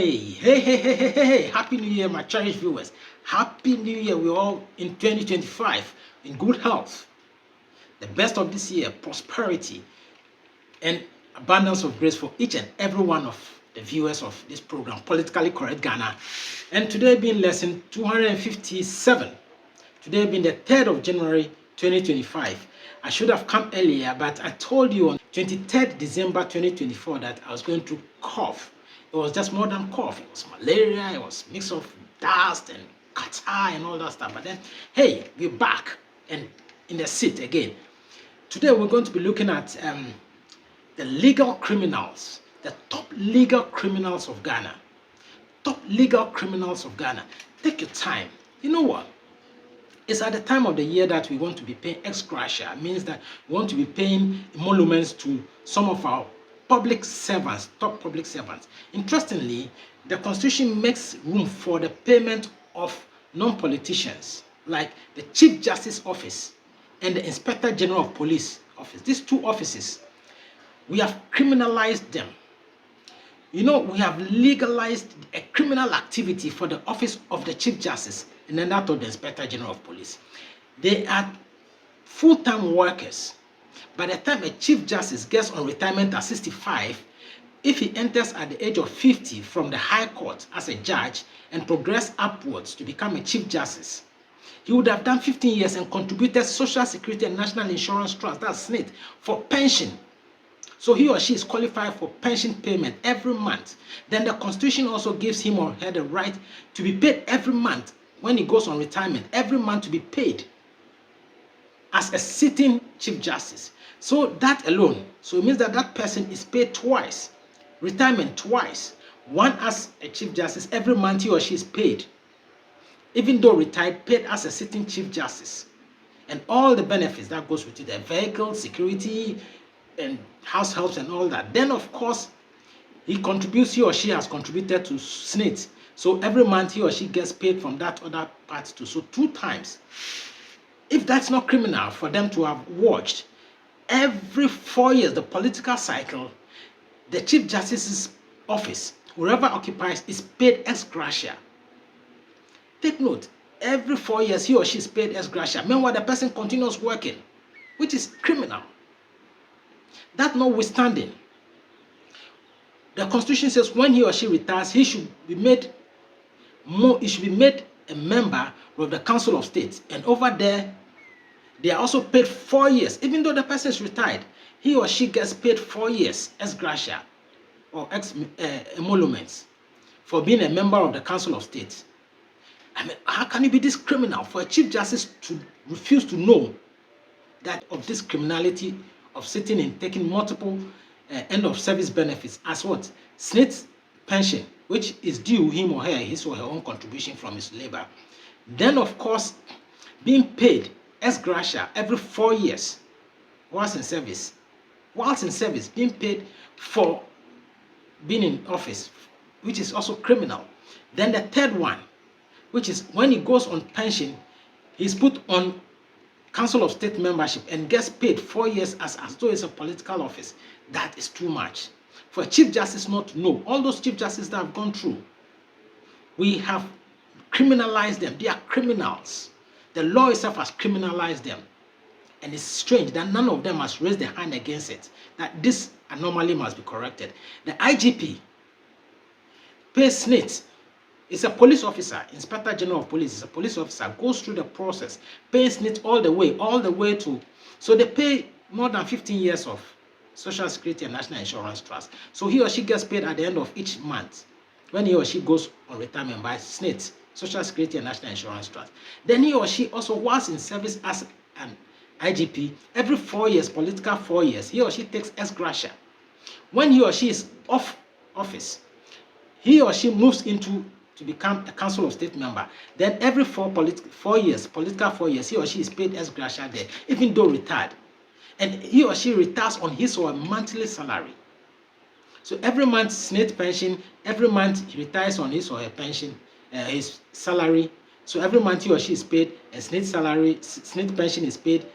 Hey. Happy New Year, my cherished viewers. Happy New Year. We're all in 2025 in good health. The best of this year, prosperity and abundance of grace for each and every one of the viewers of this program, Politically Correct Ghana. And today being lesson 257. Today being the 3rd of January 2025. I should have come earlier, but I told you on 23rd December 2024 that I was going to cough. It was just more than cough. It was malaria. It was a mix of dust and catarrh and all that stuff. But then, hey, we're back and in the seat again. Today we're going to be looking at the legal criminals, the top legal criminals of Ghana. Top legal criminals of Ghana. Take your time. You know what? It's at the time of the year that we want to be paying ex gratia. It means that we want to be paying emoluments to some of our public servants, top public servants. Interestingly, the Constitution makes room for the payment of non-politicians, like the Chief Justice Office and the Inspector General of Police Office. These two offices, we have criminalized them. You know, we have legalized a criminal activity for the office of the Chief Justice and then that of the Inspector General of Police. They are full-time workers. By the time a Chief Justice gets on retirement at 65, if he enters at the age of 50 from the High Court as a judge and progress upwards to become a Chief Justice, he would have done 15 years and contributed Social Security and National Insurance Trust, that's SNIT, for pension. So he or she is qualified for pension payment every month. Then the Constitution also gives him or her the right to be paid every month when he goes on retirement, every month to be paid as a sitting Chief Justice. So that alone, so it means that that person is paid twice, retirement twice. One as a Chief Justice, every month he or she is paid, even though retired, paid as a sitting Chief Justice. And all the benefits that goes with it, the vehicle, security, and house helps and all that. Then of course, he or she has contributed to SNIT. So every month he or she gets paid from that other part too. So 2 times. If that's not criminal for them to have watched, every 4 years, the political cycle, the Chief Justice's office, whoever occupies, is paid ex gratia. Take note, every 4 years he or she is paid ex gratia. Meanwhile, the person continues working, which is criminal. That notwithstanding, the Constitution says when he or she retires, he should be made a member of the Council of State. And over there, they are also paid 4 years. Even though the person is retired, he or she gets paid 4 years ex gratia or emoluments for being a member of the Council of State. I mean, how can it be this criminal for a Chief Justice to refuse to know that of this criminality of sitting and taking multiple end of service benefits as what? SNIT pension, which is due him or her, his or her own contribution from his labor. Then of course, being paid ex gratia every 4 years whilst in service. Whilst in service, being paid for being in office, which is also criminal. Then the third one, which is when he goes on pension, he's put on Council of State membership and gets paid 4 years as though it's a political office. That is too much. For a Chief Justice not to know, all those Chief Justices that have gone through, we have criminalized them. They are criminals. The law itself has criminalized them. And it's strange that none of them has raised their hand against it, that this anomaly must be corrected. The IGP pays SNIT. It's a police officer, Inspector General of Police is a police officer, goes through the process, pays SNIT all the way to, so they pay more than 15 years of Social Security and National Insurance Trust. So he or she gets paid at the end of each month when he or she goes on retirement by SNIT, Social Security and National Insurance Trust. Then he or she also was in service as an IGP. Every 4 years, political 4 years, he or she takes ex gratia. When he or she is off office, he or she moves into to become a Council of State member. Then every 4 years, political 4 years, he or she is paid ex gratia there, even though retired. And he or she retires on his or her monthly salary. So every month SNIT pension, every month he retires on his or her pension, his salary. So every month he or she is paid, and SNIT pension is paid,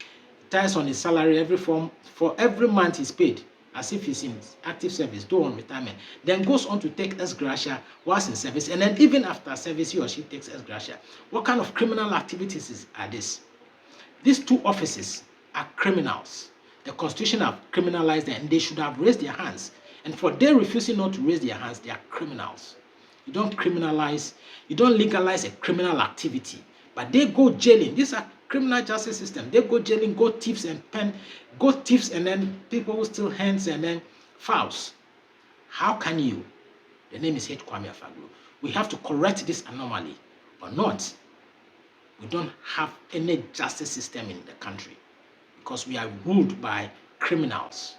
retires on his salary every form. For every month he's paid as if he's in active service, though on retirement, then goes on to take ex gratia whilst in service, and then even after service, he or she takes ex gratia. What kind of criminal activities are this? These two offices are criminals. The Constitution have criminalized them, and they should have raised their hands. And for they refusing not to raise their hands, they are criminals. You don't criminalize, you don't legalize a criminal activity, but they go jailing. These are criminal justice system. They go jailing, go thieves and then people who steal hens and then fowls. How can you? The name is H. Kwame Afaglu. We have to correct this anomaly, or not. We don't have any justice system in the country because we are ruled by criminals.